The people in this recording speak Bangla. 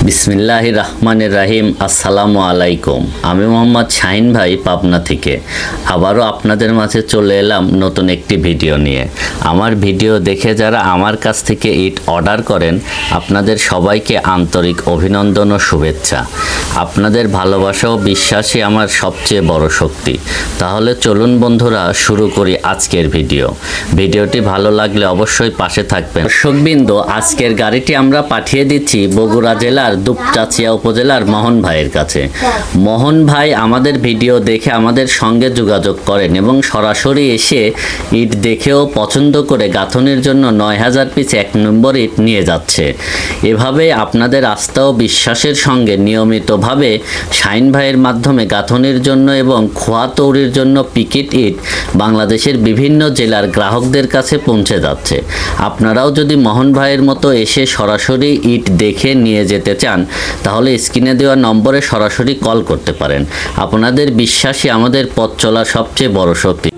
বিসমিল্লাহির রহমানির রহিম। আসসালামু আলাইকুম। আমি মোহাম্মদ শাহিন ভাই পাবনা থেকে আবারও আপনাদের মাঝে চলে এলাম নতুন একটি ভিডিও নিয়ে। আমার ভিডিও দেখে যারা আমার কাছ থেকে ইট অর্ডার করেন আপনাদের সবাইকে আন্তরিক অভিনন্দন ও শুভেচ্ছা। আপনাদের ভালোবাসা ও বিশ্বাসই আমার সবচেয়ে বড় শক্তি। তাহলে চলুন বন্ধুরা শুরু করি আজকের ভিডিওটি ভালো লাগলে অবশ্যই পাশে থাকবেন। দর্শকবৃন্দ, আজকের গাড়িটি আমরা পাঠিয়ে দিচ্ছি বগুড়া জেলার দুপচাচিয়া উপজেলার মোহন ভাইয়ের কাছে। মোহন ভাই আমাদের ভিডিও দেখে আমাদের সঙ্গে যোগাযোগ করেন এবং সরাসরি এসে ইট দেখেও পছন্দ করে গাঁথনির জন্য ৯,০০০ পিস ১ নম্বর ইট নিয়ে যাচ্ছে। এভাবে আপনাদের আস্থা ও বিশ্বাসের সঙ্গে নিয়মিতভাবে শাহিন ভাইয়ের মাধ্যমে গাঁথনির জন্য এবং খোয়া তৈরির জন্য পিকেট ইট বাংলাদেশের বিভিন্ন জেলার গ্রাহকদের কাছে পৌঁছে যাচ্ছে। আপনারাও যদি মোহন ভাইয়ের মতো এসে সরাসরি ইট দেখে নিয়ে যেতে চান তাহলে স্ক্রিনে দেওয়া নম্বরে সরাসরি কল করতে পারেন। আপনাদের বিশ্বাসই আমাদের পথ চলার সবচেয়ে বড় শক্তি।